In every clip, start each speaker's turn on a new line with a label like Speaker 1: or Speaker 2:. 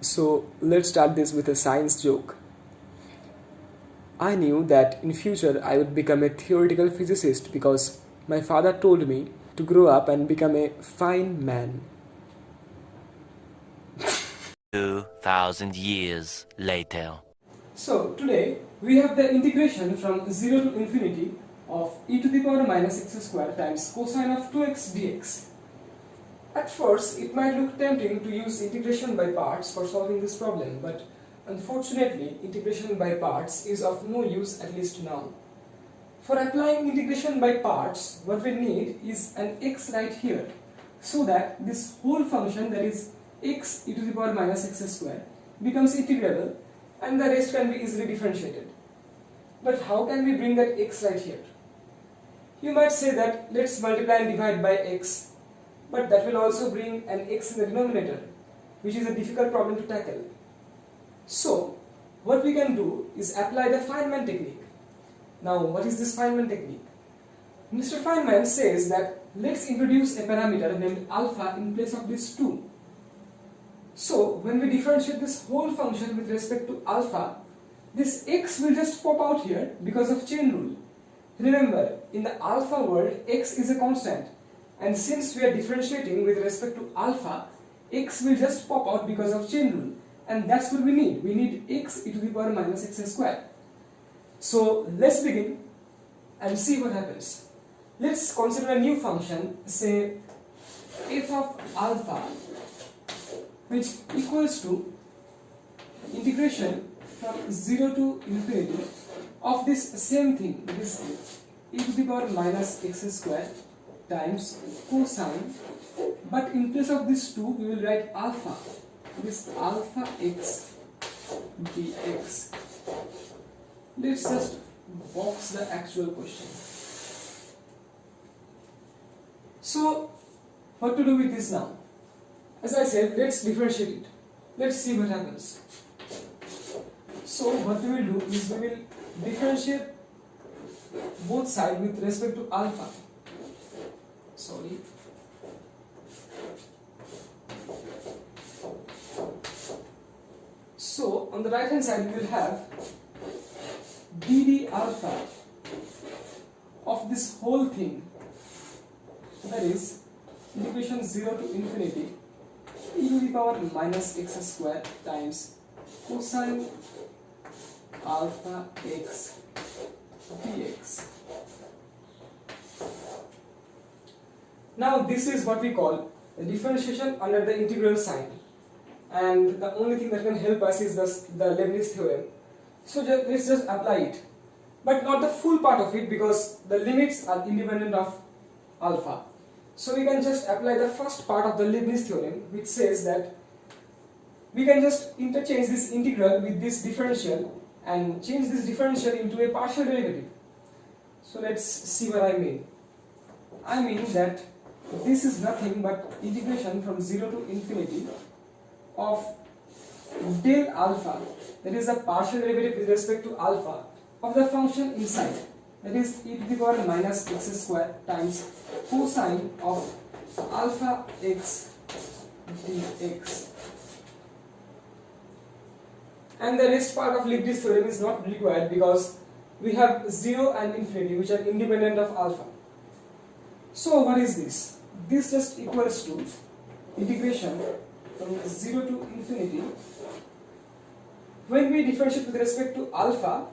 Speaker 1: So let's start this with a science joke. I knew that in future I would become a theoretical physicist because my father told me to grow up and become a fine man.
Speaker 2: 2,000 years later.
Speaker 1: So today we have the integration from 0 to infinity of e to the power minus x square times cosine of 2x dx. At first it might look tempting to use integration by parts for solving this problem, but unfortunately integration by parts is of no use, at least now. For applying integration by parts, what we need is an x right here, so that this whole function, that is x e to the power minus x square, becomes integrable and the rest can be easily differentiated. But how can we bring that x right here? You might say that let's multiply and divide by x, but that will also bring an x in the denominator, which is a difficult problem to tackle. So what we can do is apply the Feynman technique. Now what is this Feynman technique? Mr. Feynman says that let's introduce a parameter named alpha in place of this 2. So when we differentiate this whole function with respect to alpha, this x will just pop out here because of chain rule. Remember, in the alpha world, x is a constant, and since we are differentiating with respect to alpha, x will just pop out because of chain rule, and that's what we need. We need x e to the power minus x square. So let's begin and see what happens. Let's consider a new function, say f of alpha, which equals to integration from 0 to infinity of this same thing, this e to the power minus x square times cosine, but in place of this 2 we will write alpha, this alpha x dx. Let's just box the actual question. So what to do with this now? As I said, let's differentiate it. Let's see what happens. So what we will do is we will differentiate both sides with respect to alpha. Sorry. So on the right hand side we will have dd alpha of this whole thing, that is integration 0 to infinity e to the power minus x square times cosine alpha x dx. Now this is what we call a differentiation under the integral sign, and the only thing that can help us is the Leibniz theorem. So let's just apply it, but not the full part of it because the limits are independent of alpha. So we can just apply the first part of the Leibniz theorem, which says that we can just interchange this integral with this differential and change this differential into a partial derivative. So let's see what I mean. I mean that this is nothing but integration from 0 to infinity of del alpha, that is a partial derivative with respect to alpha, of the function inside, that is e to the power minus x square times cosine of alpha x dx. And the rest part of Leibniz theorem is not required because we have 0 and infinity which are independent of alpha. So what is this? This just equals to integration from 0 to infinity. When we differentiate with respect to alpha,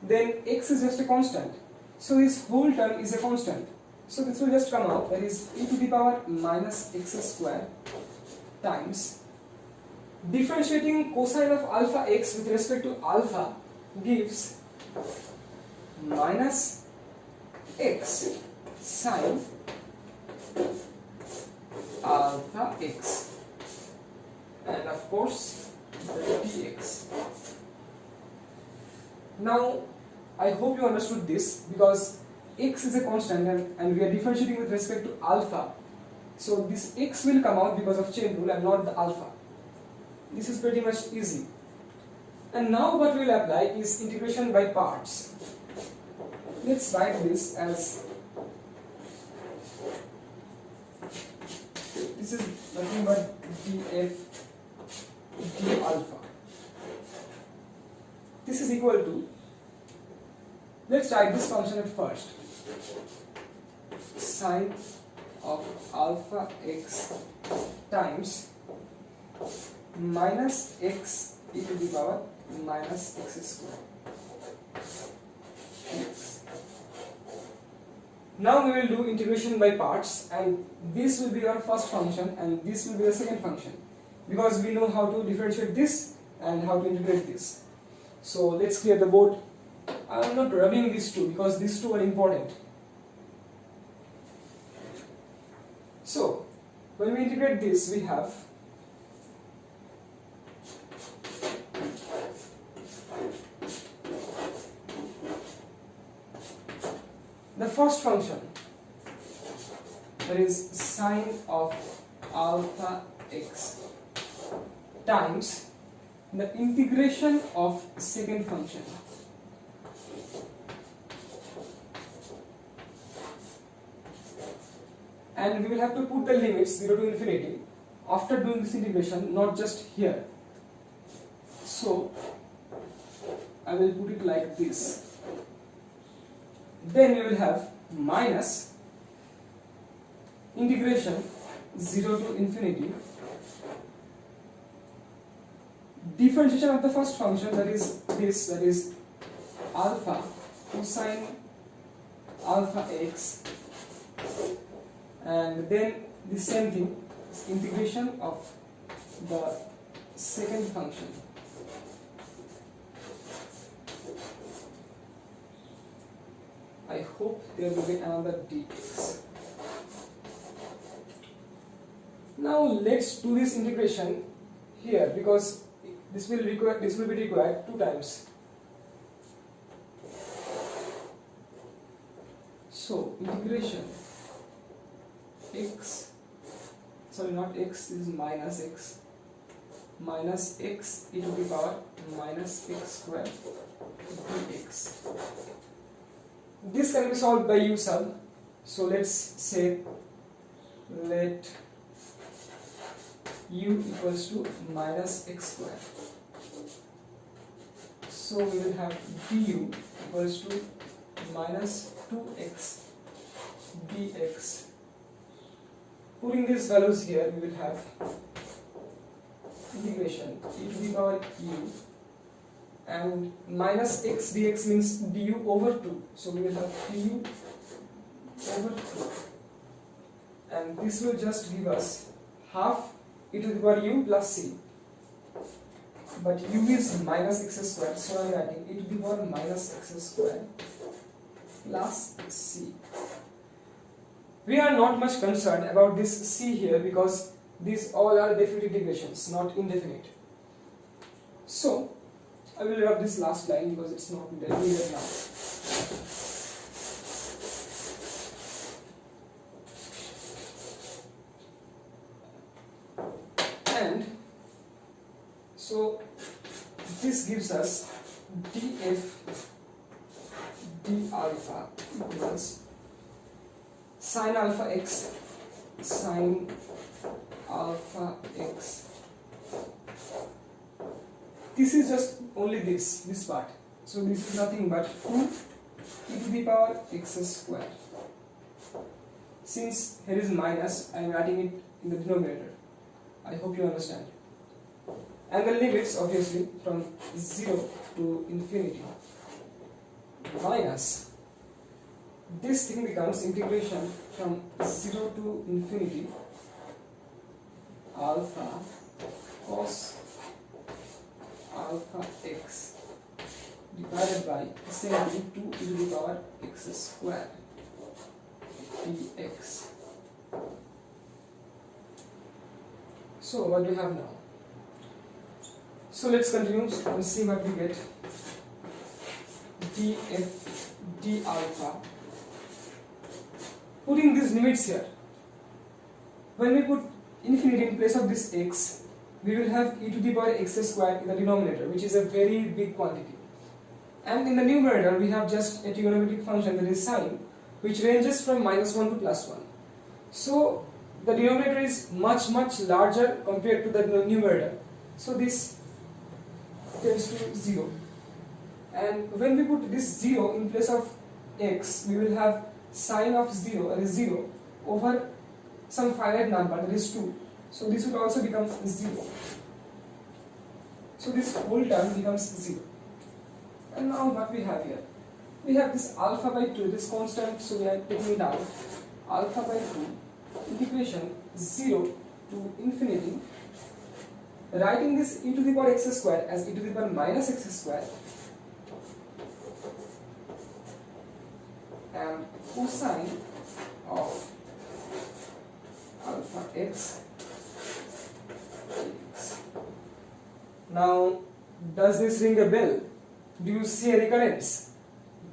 Speaker 1: then x is just a constant. So this whole term is a constant. So this will just come out, that is e to the power minus x square times differentiating cosine of alpha x with respect to alpha gives minus x sine alpha x, and of course the dx. Now I hope you understood this, because x is a constant and we are differentiating with respect to alpha, so this x will come out because of chain rule and not the alpha. This is pretty much easy. And now what we will apply is integration by parts. Let's write this as, this is nothing but df d alpha. This is equal to, let's write this function at first, sine of alpha x times minus x e to the power minus x square. Now we will do integration by parts, and this will be our first function and this will be the second function, because we know how to differentiate this and how to integrate this. So let's clear the board. I am not rubbing these two because these two are important. So when we integrate this, we have the first function, that is sine of alpha x times the integration of second function. And we will have to put the limits 0 to infinity after doing this integration, not just here. So I will put it like this. Then we will have minus integration 0 to infinity differentiation of the first function, that is this, that is alpha cosine alpha x, and then the same thing, integration of the second function. I hope there will be another dx. Now let's do this integration here, because this will be required 2 times. So integration x, sorry, not x, this is minus x e to the power minus x square dx. This can be solved by u sub. So let's say let u equals to minus x square. So we will have du equals to minus 2x dx. Putting these values here, we will have integration e to the power u, and minus x dx means du over 2. So we will have du over 2, and this will just give us half e to the power u plus c. But u is minus x squared, so I am writing e to the power minus x squared plus c. We are not much concerned about this c here, because these all are definite integrations, not indefinite. So I will rub this last line because it's not needed now. And so this gives us df d alpha equals sine alpha x sine alpha x. This is just only this part. So this is nothing but 2 e to the power x square. Since here is minus, I am writing it in the denominator. I hope you understand. And the limits obviously from 0 to infinity minus this thing becomes integration from 0 to infinity alpha cos alpha x divided by same thing 2 e to the power x square dx. So what do we have now? So let's continue and see what we get. df d alpha. Putting these limits here, when we put infinity in place of this x, we will have e to the power x square in the denominator, which is a very big quantity. And in the numerator, we have just a trigonometric function, that is sine, which ranges from -1 to +1. So the denominator is much larger compared to the numerator. So this tends to 0. And when we put this 0 in place of x, we will have sine of 0, that is 0, over some finite number, that is 2. So this will also become 0. So this whole term becomes 0. And now what we have here? We have this alpha by 2, this constant, so we are taking it out. Alpha by 2, integration 0 to infinity. Writing this e to the power x square as e to the power minus x square, and cosine of alpha x dx. Now, does this ring a bell? Do you see a recurrence?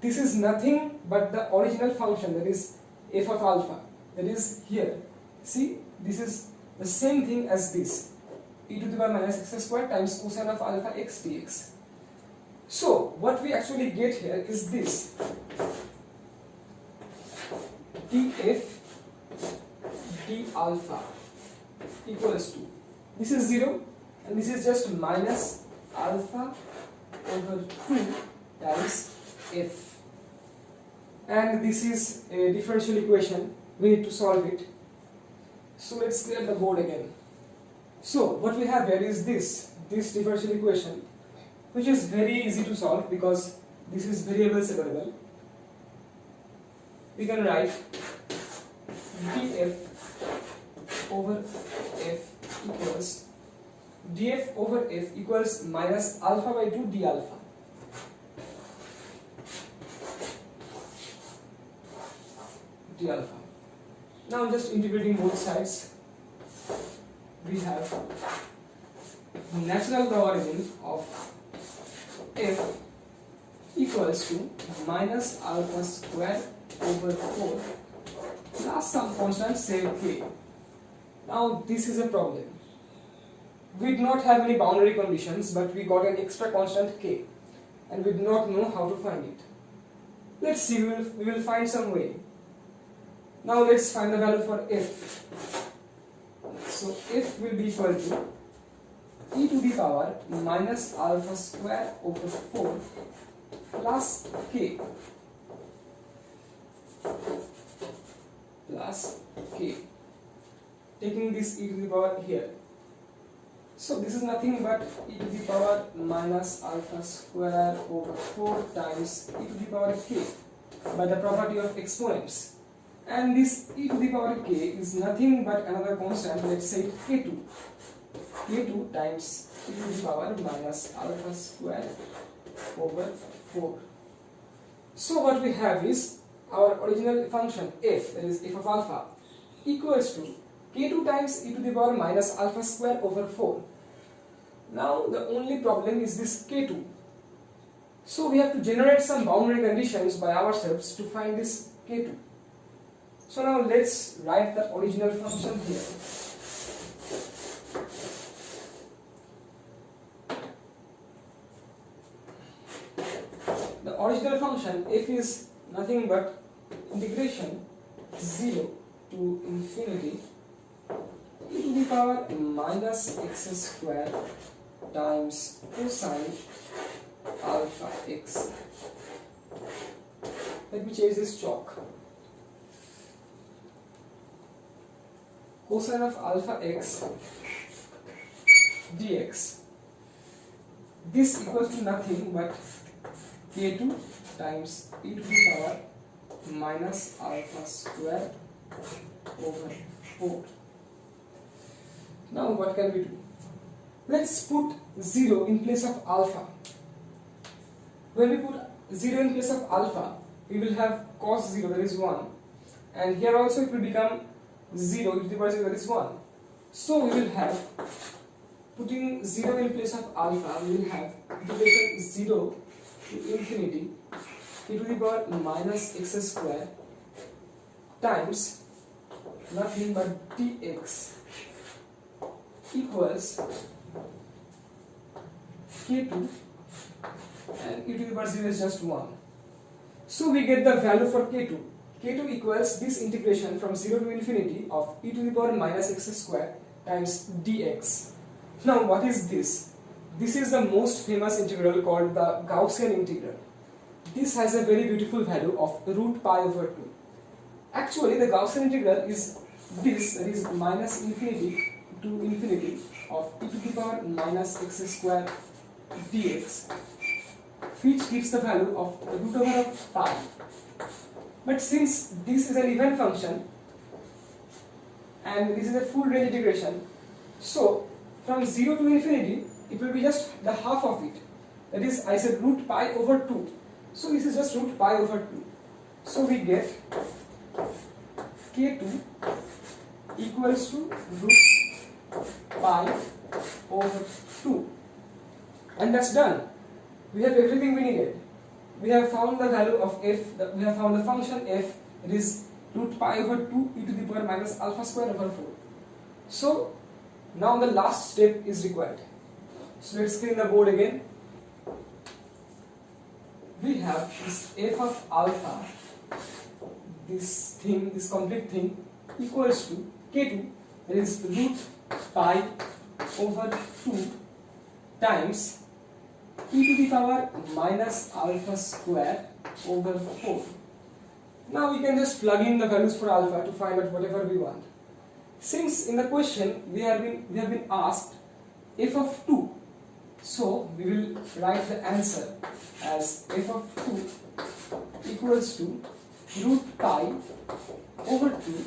Speaker 1: This is nothing but the original function, that is f of alpha, that is here. See, this is the same thing as this, e to the power minus x square times cosine of alpha x dx. So, what we actually get here is this, df d alpha equals to, this is 0 and this is just minus alpha over 2 times f, and this is a differential equation, we need to solve it. So let's clear the board again. So what we have here is this differential equation, which is very easy to solve because this is variable separable. We can write df over f equals df over f equals minus alpha by 2 d alpha. D alpha. Now I'm just integrating both sides. We have natural logarithm of f equals to minus alpha square over 4 plus some constant, say k. Now this is a problem. We did not have any boundary conditions, but we got an extra constant k and we do not know how to find it. Let's see, we will find some way. Now let's find the value for f. So f will be equal to e to the power minus alpha square over 4 plus k taking this e to the power here. So this is nothing but e to the power minus alpha square over 4 times e to the power k by the property of exponents. And this e to the power k is nothing but another constant, let's say k2. k2 times e to the power minus alpha square over 4. So what we have is our original function f, that is f of alpha, equals to k2 times e to the power minus alpha square over 4. Now the only problem is this k2. So we have to generate some boundary conditions by ourselves to find this k2. So now let's write the original function here. The original function f is nothing but integration 0 to infinity e to the power minus x square times cosine alpha x. Let me change this chalk. Cosine of alpha x dx. This equals to nothing but k2 times e to the power minus alpha square over 4. Now what can we do? Let's put 0 in place of alpha. When we put 0 in place of alpha, we will have cos 0, that is 1, and here also it will become 0 e to the power 0, that is 1. So we will have, putting 0 in place of alpha, we will have integration 0 to infinity e to the power minus x square times nothing but dx equals k2 and e to the power 0 is just 1. So we get the value for k2. k2 equals this integration from 0 to infinity of e to the power minus x square times dx. Now what is this? This is the most famous integral called the Gaussian integral. This has a very beautiful value of root pi over 2. Actually, the Gaussian integral is this, that is minus infinity to infinity of e to the power minus x square dx, which gives the value of root over of pi. But since this is an even function and this is a full range integration, so from 0 to infinity it will be just the half of it. That is, I said root pi over 2. So this is just root pi over 2. So we get k2 equals to root pi over 2. And that's done. We have everything we needed. We have found the value of f, we have found the function f, it is root pi over 2 e to the power minus alpha square over 4. So now the last step is required. So let's clean the board again. We have this f of alpha, this thing, this complete thing, equals to k2, that is root pi over 2 times e to the power minus alpha square over 4. Now we can just plug in the values for alpha to find out whatever we want. Since in the question we have been asked f of 2, so we will write the answer as f of 2 equals to root pi over 2.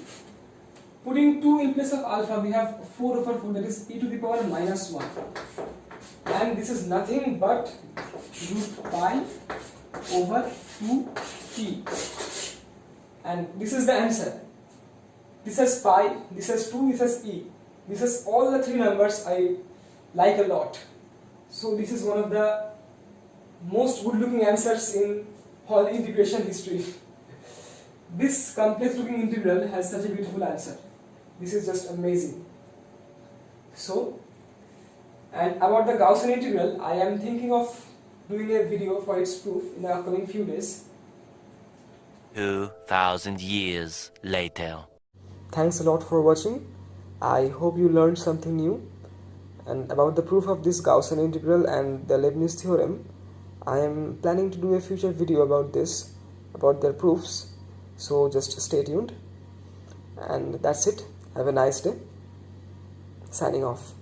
Speaker 1: Putting 2 in place of alpha, we have 4 over 4, that is e to the power minus 1. And this is nothing but root pi over 2t. And this is the answer. This has pi, this has 2, this has e. This is all the 3 numbers I like a lot. So this is one of the most good looking answers in whole integration history. This complex looking integral has such a beautiful answer. This is just amazing. So, and about the Gaussian integral, I am thinking of doing a video for its proof in the upcoming few days.
Speaker 2: 2,000 years later.
Speaker 1: Thanks a lot for watching. I hope you learned something new. And about the proof of this Gaussian integral and the Leibniz theorem, I am planning to do a future video about this, about their proofs. So just stay tuned. And that's it. Have a nice day. Signing off.